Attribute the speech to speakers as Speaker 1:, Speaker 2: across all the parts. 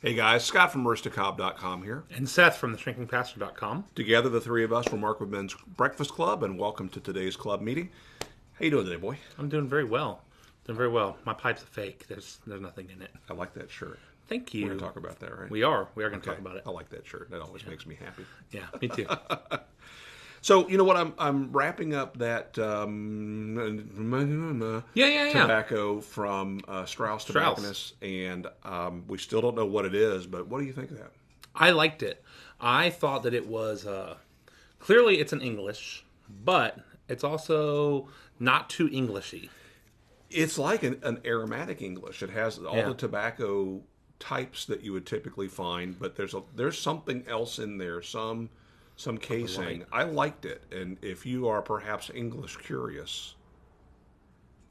Speaker 1: Hey guys, Scott from Aristocob.com here.
Speaker 2: And Seth from theshrinkingpastor.com.
Speaker 1: Together, the three of us from Mark with Men's Breakfast Club, and welcome to today's club meeting. How you doing today, boy?
Speaker 2: I'm doing very well. My pipe's a fake. There's nothing in it.
Speaker 1: I like that shirt.
Speaker 2: Thank you.
Speaker 1: We're going to talk about that, right?
Speaker 2: We are going to talk about it.
Speaker 1: I like that shirt. That always makes me happy.
Speaker 2: Yeah, me too.
Speaker 1: So, you know what? I'm wrapping up that tobacco from Strauss Tobacconists, and we still don't know what it is, but what do you think of that?
Speaker 2: I liked it. I thought that it was, clearly it's an English, but it's also not too Englishy. It's
Speaker 1: like an aromatic English. It has all the tobacco types that you would typically find, but there's something else in there, some casing. I liked it, and if you are perhaps English curious,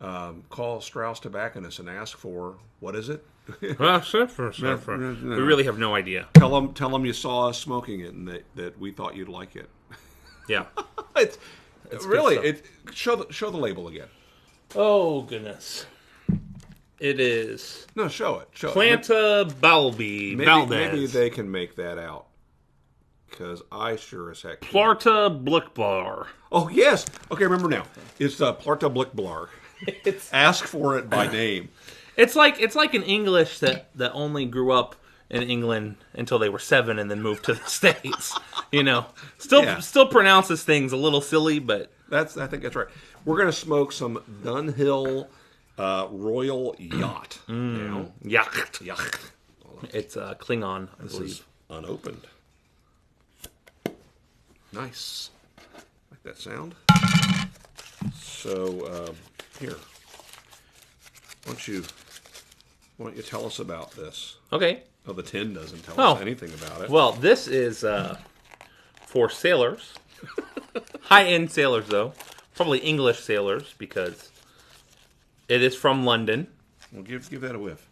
Speaker 1: call Strauss Tobacconists and ask for, what is it?
Speaker 2: We really have no idea.
Speaker 1: Tell them you saw us smoking it and that we thought you'd like it.
Speaker 2: Yeah.
Speaker 1: it's really, show the label again.
Speaker 2: Oh, goodness. It is...
Speaker 1: No, show it.
Speaker 2: Planta Balbi.
Speaker 1: Maybe they can make that out. Because I sure as heck can't.
Speaker 2: Planta Blickbar.
Speaker 1: Oh, yes. Okay, remember now. It's Planta Blickbar. Ask for it by name.
Speaker 2: It's like an English that only grew up in England until they were 7 and then moved to the States. You know, still pronounces things a little silly, but
Speaker 1: I think that's right. We're gonna smoke some Dunhill Royal Yacht. Now.
Speaker 2: Yacht. It's Klingon.
Speaker 1: This is unopened. Nice. Like that sound. So here. Why don't you tell us about this?
Speaker 2: Okay.
Speaker 1: Oh, the tin doesn't tell us anything about it.
Speaker 2: Well, this is for sailors. High-end sailors, though. Probably English sailors, because it is from London.
Speaker 1: Well, give that a whiff.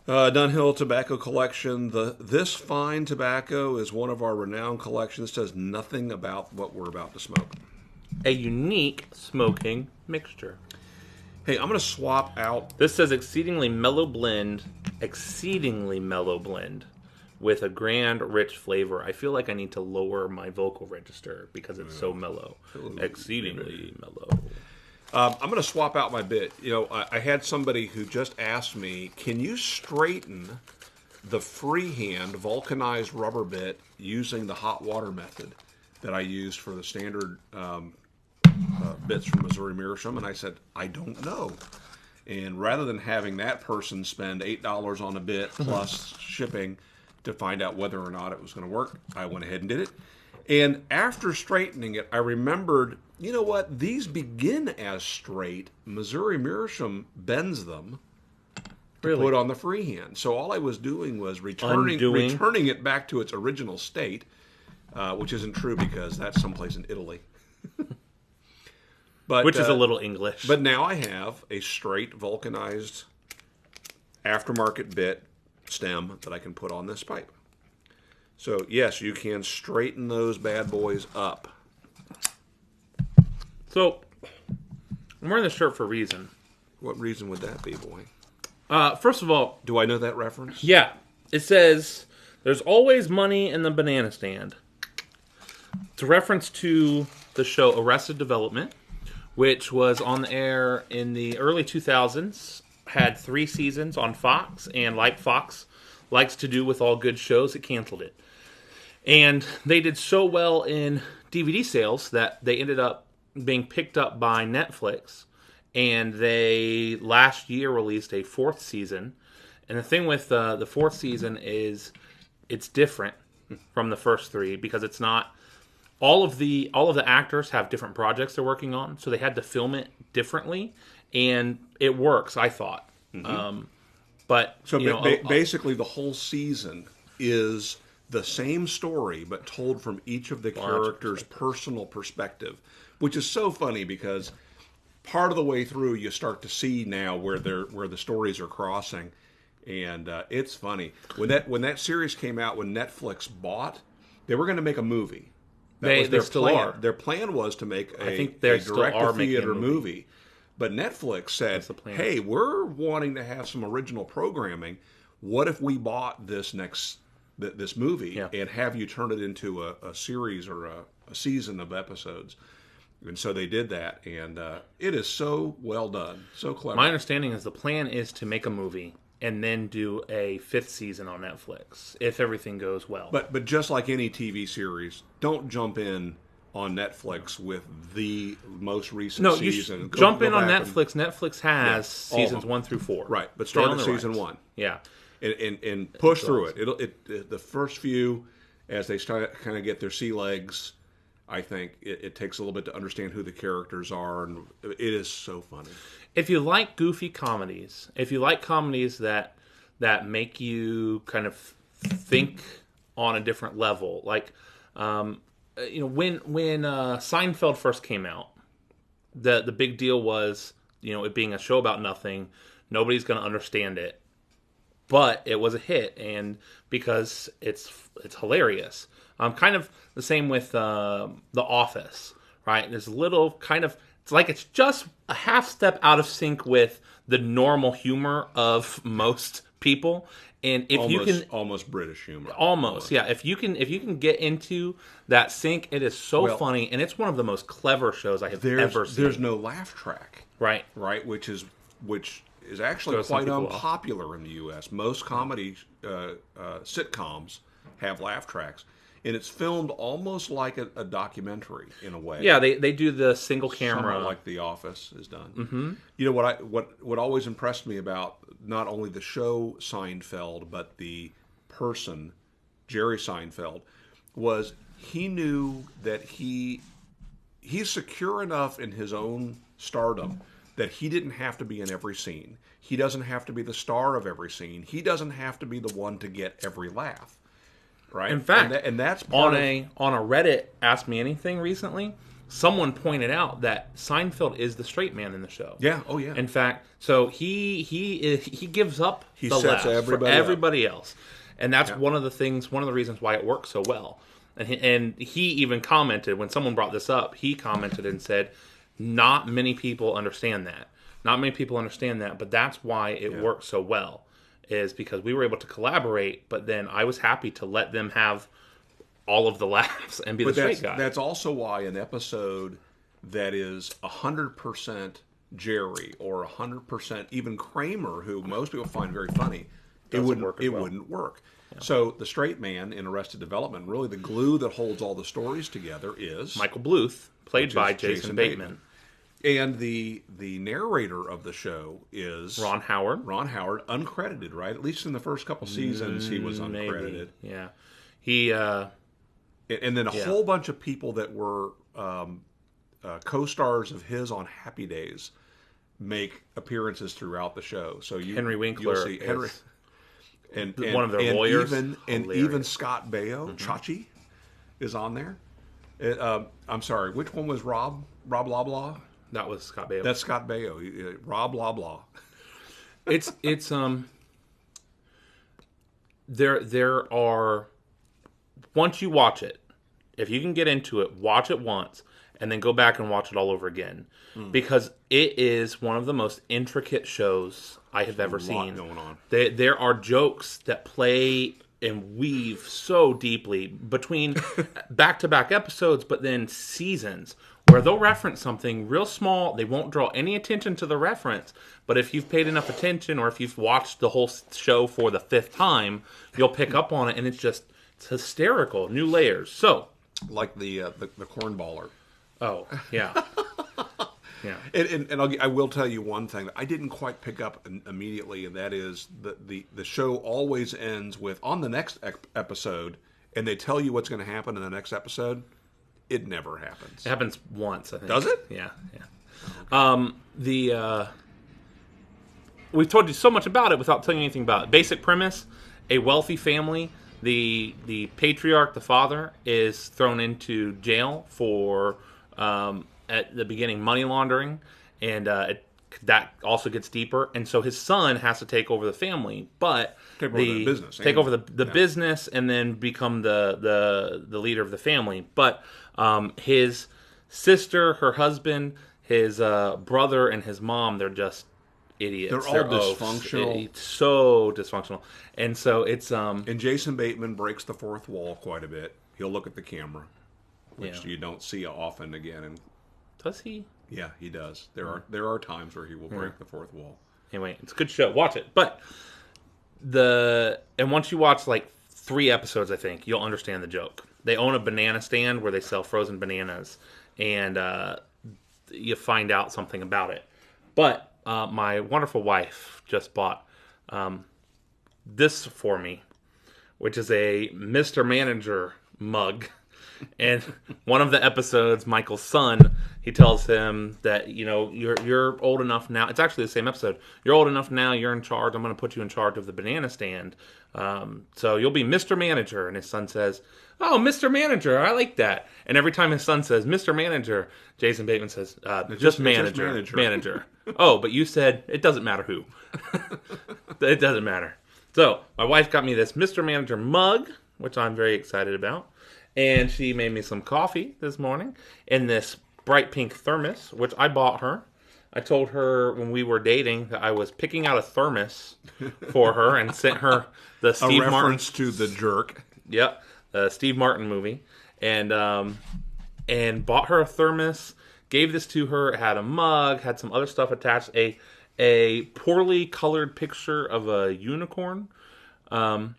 Speaker 1: Dunhill Tobacco Collection. This fine tobacco is one of our renowned collections. It says nothing about what we're about to smoke.
Speaker 2: A unique smoking mixture.
Speaker 1: Hey, I'm going to swap out...
Speaker 2: This says exceedingly mellow blend with a grand, rich flavor. I feel like I need to lower my vocal register because it's so mellow. Exceedingly mellow.
Speaker 1: I'm going to swap out my bit. You know, I had somebody who just asked me, can you straighten the freehand vulcanized rubber bit using the hot water method that I used for the standard bits from Missouri Meerschaum? And I said, I don't know. And rather than having that person spend $8 on a bit plus shipping to find out whether or not it was going to work, I went ahead and did it. And after straightening it, I remembered, you know what? These begin as straight. Missouri Meerschaum bends them to put on the freehand. So all I was doing was returning it back to its original state, which isn't true because that's someplace in Italy.
Speaker 2: Which is a little English.
Speaker 1: But now I have a straight vulcanized aftermarket bit stem that I can put on this pipe. So, yes, you can straighten those bad boys up.
Speaker 2: So, I'm wearing this shirt for a reason.
Speaker 1: What reason would that be, boy?
Speaker 2: First of all...
Speaker 1: Do I know that reference?
Speaker 2: Yeah. It says, there's always money in the banana stand. It's a reference to the show Arrested Development, which was on the air in the early 2000s, had 3 seasons on Fox, and like Fox likes to do with all good shows, it canceled it. And they did so well in DVD sales that they ended up being picked up by Netflix, and they last year released a 4th season. And the thing with the 4th season is it's different from the first 3 because it's not... All of the actors have different projects they're working on, so they had to film it differently, and it works, I thought.
Speaker 1: Mm-hmm. Basically, the whole season is the same story, but told from each of the characters' personal perspective, which is so funny because part of the way through you start to see now where the stories are crossing, and it's funny when that series came out. When Netflix bought, they were going to make a movie. That was their
Speaker 2: still
Speaker 1: plan.
Speaker 2: are.
Speaker 1: Their plan was to make a
Speaker 2: direct-to-theater
Speaker 1: movie. But Netflix said,
Speaker 2: the plan.
Speaker 1: hey, we're wanting to have some original programming. What if we bought this movie and have you turn it into a series or a season of episodes? And so they did that, and it is so well done, so clever.
Speaker 2: My understanding is the plan is to make a movie and then do a 5th season on Netflix, if everything goes well.
Speaker 1: But just like any TV series, don't jump in on Netflix with the most recent season.
Speaker 2: No, jump in on Netflix. Netflix has seasons 1 through 4.
Speaker 1: Right, but start at season 1.
Speaker 2: Yeah.
Speaker 1: And push through it. The first few, as they start kind of get their sea legs, I think it takes a little bit to understand who the characters are, and it is so funny.
Speaker 2: If you like goofy comedies, if you like comedies that make you kind of think on a different level, like when Seinfeld first came out, the big deal was it being a show about nothing, nobody's going to understand it, but it was a hit, and because it's hilarious. Kind of the same with The Office, right? There's a little kind of, it's just a half step out of sync with the normal humor of most people. And if you can
Speaker 1: almost British humor,
Speaker 2: almost. If you can get into that sync, it is so funny, and it's one of the most clever shows I have ever seen.
Speaker 1: There's no laugh track,
Speaker 2: right,
Speaker 1: which is actually quite unpopular in the U.S. Most comedy sitcoms have laugh tracks. And it's filmed almost like a documentary in a way.
Speaker 2: Yeah, they do the single camera,
Speaker 1: somewhat like The Office is done. Mm-hmm. You know what always impressed me about not only the show Seinfeld but the person Jerry Seinfeld was he knew that he's secure enough in his own stardom that he didn't have to be in every scene. He doesn't have to be the star of every scene. He doesn't have to be the one to get every laugh. Right.
Speaker 2: In fact,
Speaker 1: and that's
Speaker 2: on a Reddit Ask Me Anything recently, someone pointed out that Seinfeld is the straight man in the show.
Speaker 1: Yeah. Oh yeah.
Speaker 2: In fact, so he gives up the laughs for everybody else, and that's one of the reasons why it works so well. And he even commented when someone brought this up. He commented and said, "Not many people understand that. Not many people understand that, but that's why it works so well." Is because we were able to collaborate, but then I was happy to let them have all of the laughs and be the straight guy.
Speaker 1: That's also why an episode that is 100% Jerry or 100% even Kramer, who most people find very funny, it wouldn't work. Yeah. So the straight man in Arrested Development, really the glue that holds all the stories together is
Speaker 2: Michael Bluth, played by Jason Bateman.
Speaker 1: And the narrator of the show is
Speaker 2: Ron Howard,
Speaker 1: uncredited, right? At least in the first couple seasons, he was uncredited.
Speaker 2: Maybe. Yeah, he
Speaker 1: and then a whole bunch of people that were co-stars of his on Happy Days make appearances throughout the show. So
Speaker 2: Henry Winkler,
Speaker 1: you'll see Henry, and
Speaker 2: one of their lawyers,
Speaker 1: even Scott Baio, Chachi, is on there. I'm sorry, which one was Rob Loblaw?
Speaker 2: That was Scott Baio.
Speaker 1: That's Scott Baio. Rob Loblaw.
Speaker 2: It's there are, once you watch it, if you can get into it, watch it once and then go back and watch it all over again, because it is one of the most intricate shows I have ever seen.
Speaker 1: Going on.
Speaker 2: There are jokes that play and weave so deeply between back-to-back episodes, but then seasons, where they'll reference something real small. They won't draw any attention to the reference, but if you've paid enough attention, or if you've watched the whole show for the 5th time, you'll pick up on it, and it's hysterical. New layers. So,
Speaker 1: like the cornballer.
Speaker 2: Oh yeah, yeah.
Speaker 1: And I will tell you one thing that I didn't quite pick up immediately, and that is the show always ends with on the next episode, and they tell you what's going to happen in the next episode. It never happens.
Speaker 2: It happens once, I think.
Speaker 1: Does it?
Speaker 2: Yeah. We've told you so much about it without telling you anything about it. Basic premise: a wealthy family. The patriarch, the father, is thrown into jail for at the beginning money laundering, and that also gets deeper. And so his son has to take over the family, but
Speaker 1: take over the business,
Speaker 2: business, and then become the leader of the family. But his sister, her husband, his brother and his mom, they're just idiots.
Speaker 1: They're all dysfunctional.
Speaker 2: It's so dysfunctional. And so it's...
Speaker 1: And Jason Bateman breaks the fourth wall quite a bit. He'll look at the camera, which
Speaker 2: Yeah.
Speaker 1: you don't see often again. And
Speaker 2: Does he?
Speaker 1: yeah, he does. There are times where he will break the fourth wall.
Speaker 2: Anyway, it's a good show. Watch it. But once you watch like 3 episodes, I think, you'll understand the joke. They own a banana stand where they sell frozen bananas. And you find out something about it. But my wonderful wife just bought this for me, which is a Mr. Manager mug. And one of the episodes, Michael's son, he tells him that, you're old enough now. It's actually the same episode. You're old enough now. You're in charge. I'm going to put you in charge of the banana stand. So you'll be Mr. Manager. And his son says, "Oh, Mr. Manager, I like that." And every time his son says, "Mr. Manager," Jason Bateman says, just manager. Manager. "Oh, but you said it doesn't matter who." It doesn't matter. So my wife got me this Mr. Manager mug, which I'm very excited about. And she made me some coffee this morning in this bright pink thermos, which I bought her. I told her when we were dating that I was picking out a thermos for her and sent her the Steve
Speaker 1: A
Speaker 2: Martin.
Speaker 1: reference to The Jerk.
Speaker 2: Yep, the Steve Martin movie. And bought her a thermos, gave this to her. It had a mug, had some other stuff attached, a poorly colored picture of a unicorn. And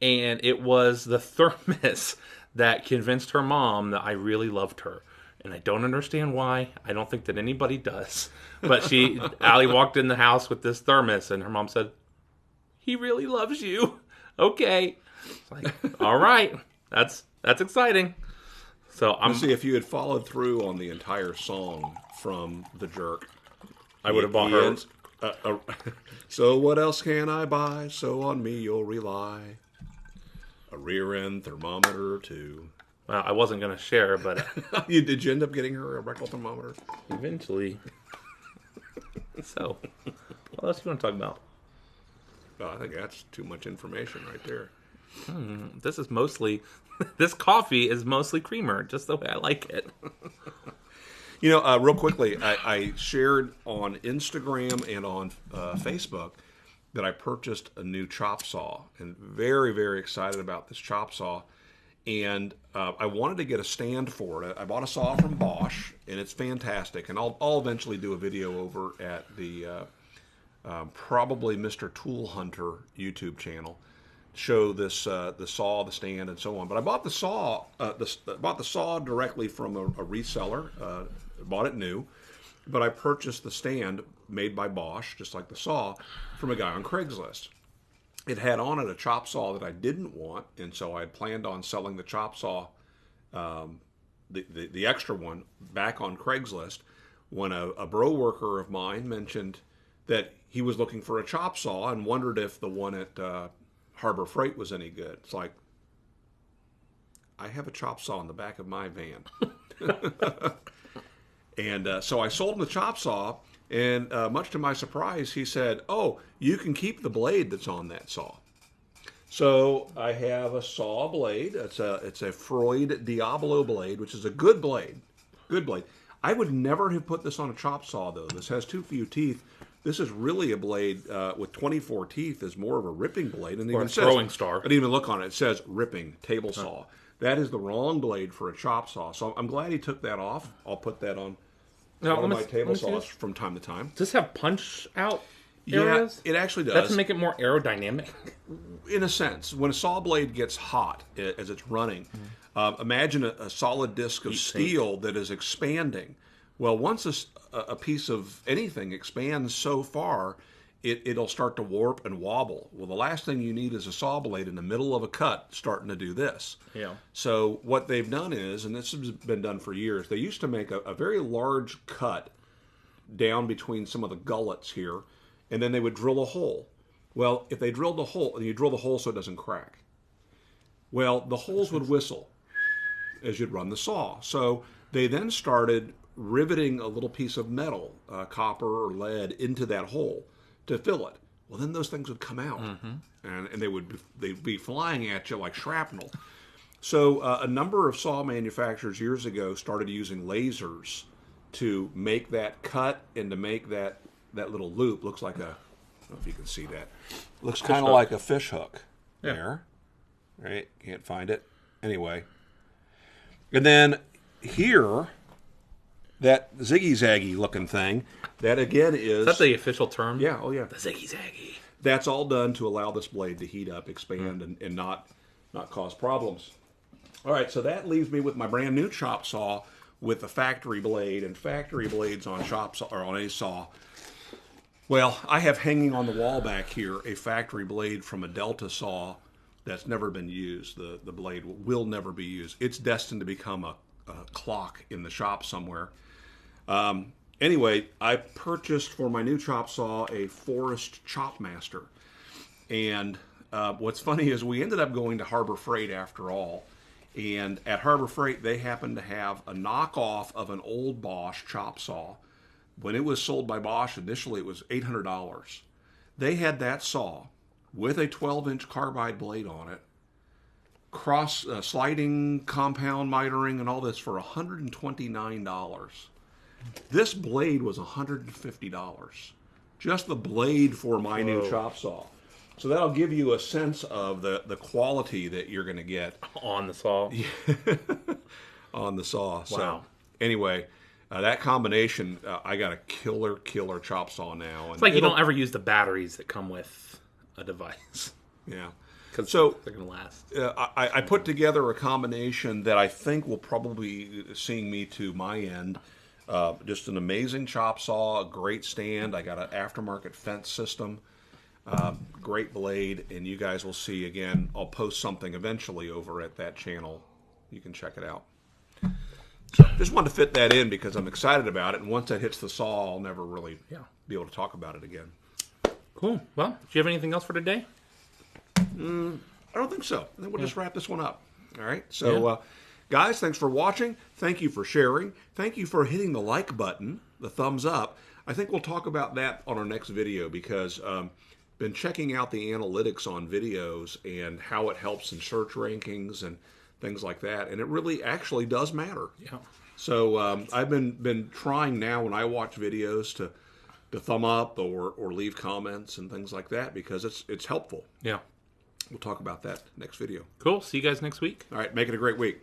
Speaker 2: it was the thermos that convinced her mom that I really loved her. And I don't understand why. I don't think that anybody does. But Allie walked in the house with this thermos, and her mom said, "He really loves you." Okay. It's like, all right. That's exciting. So
Speaker 1: Let's see, if you had followed through on the entire song from The Jerk,
Speaker 2: I would have bought her.
Speaker 1: So what else can I buy? So on me you'll rely. A rear end thermometer or two.
Speaker 2: Well, I wasn't going to share, but
Speaker 1: Did you end up getting her a rectal thermometer?
Speaker 2: eventually. So, what else do you want to talk about?
Speaker 1: Well, I think that's too much information right there.
Speaker 2: This coffee is mostly creamer, just the way I like it.
Speaker 1: Real quickly, I shared on Instagram and on Facebook that I purchased a new chop saw, and very, very excited about this chop saw. And I wanted to get a stand for it. I bought a saw from Bosch, and it's fantastic. And I'll eventually do a video over at the probably Mr. Tool Hunter YouTube channel, show this the saw, the stand, and so on. But I bought the saw, directly from a reseller. Bought it new, but I purchased the stand made by Bosch, just like the saw, from a guy on Craigslist. It had on it a chop saw that I didn't want, and so I had planned on selling the chop saw, the extra one, back on Craigslist, when a bro worker of mine mentioned that he was looking for a chop saw and wondered if the one at Harbor Freight was any good. It's like, I have a chop saw in the back of my van. And so I sold him the chop saw, and much to my surprise, he said, "Oh, you can keep the blade that's on that saw." So I have a saw blade. It's a Freud Diablo blade, which is a good blade. Good blade. I would never have put this on a chop saw, though. This has too few teeth. This is really a blade with 24 teeth. Is more of a ripping blade. And
Speaker 2: or a throwing star.
Speaker 1: I didn't even look on it. It says ripping table saw. That is the wrong blade for a chop saw. So I'm glad he took that off. I'll put that on one of my table saws from time to time.
Speaker 2: Does this have punch out areas?
Speaker 1: Yeah, it actually does.
Speaker 2: That's to make it more aerodynamic.
Speaker 1: In a sense, when a saw blade gets hot as it's running, imagine a solid disc of steel that is expanding. Well, once a piece of anything expands so far, it'll start to warp and wobble. Well, the last thing you need is a saw blade in the middle of a cut starting to do this.
Speaker 2: Yeah.
Speaker 1: So what they've done is, and this has been done for years, they used to make a very large cut down between some of the gullets here, and then they would drill a hole. Well, if they drilled a hole, and you drill the hole so it doesn't crack, well, the holes would whistle as you'd run the saw. So they then started riveting a little piece of metal, copper or lead, into that hole to fill it. Well, then those things would come out, and they'd be flying at you like shrapnel. So a number of saw manufacturers years ago started using lasers to make that cut and to make that little loop. Looks like a, I don't know if you can see that. Looks kind of like a fish hook there. Right? Can't find it. Anyway. And then here, that ziggy-zaggy looking thing, that again is...
Speaker 2: Is that the official term?
Speaker 1: Yeah, oh yeah.
Speaker 2: The ziggy-zaggy.
Speaker 1: That's all done to allow this blade to heat up, expand, and not cause problems. All right, so that leaves me with my brand new chop saw with the factory blade, and factory blades on chop saw, or on a saw. Well, I have hanging on the wall back here a factory blade from a Delta saw that's never been used. The blade will never be used. It's destined to become a clock in the shop somewhere. Anyway, I purchased for my new chop saw a Forest Chopmaster. And what's funny is we ended up going to Harbor Freight after all. And at Harbor Freight, they happened to have a knockoff of an old Bosch chop saw. When it was sold by Bosch, initially it was $800. They had that saw with a 12-inch carbide blade on it, cross sliding compound mitering and all this for $129. This blade was $150. Just the blade for my new chop saw. So that'll give you a sense of the quality that you're going to get
Speaker 2: on the saw.
Speaker 1: On the saw.
Speaker 2: Wow.
Speaker 1: So anyway, that combination, I got a killer chop saw now.
Speaker 2: It's like you don't ever use the batteries that come with a device.
Speaker 1: Yeah.
Speaker 2: Because
Speaker 1: so
Speaker 2: they're going to last.
Speaker 1: I put together a combination that I think will probably be seeing me to my end. Just an amazing chop saw, a great stand. I got an aftermarket fence system. Great blade, and you guys will see again. I'll post something eventually over at that channel. You can check it out. So just wanted to fit that in because I'm excited about it, and once that hits the saw, I'll never really be able to talk about it again.
Speaker 2: Cool. Well, do you have anything else for today?
Speaker 1: I don't think so. I think we'll just wrap this one up. All right. So, guys, thanks for watching. Thank you for sharing. Thank you for hitting the like button, the thumbs up. I think we'll talk about that on our next video because been checking out the analytics on videos and how it helps in search rankings and things like that, and it really actually does matter.
Speaker 2: Yeah.
Speaker 1: So I've been trying now when I watch videos to thumb up or leave comments and things like that because it's helpful.
Speaker 2: Yeah.
Speaker 1: We'll talk about that next video.
Speaker 2: Cool. See you guys next week.
Speaker 1: All right. Make it a great week.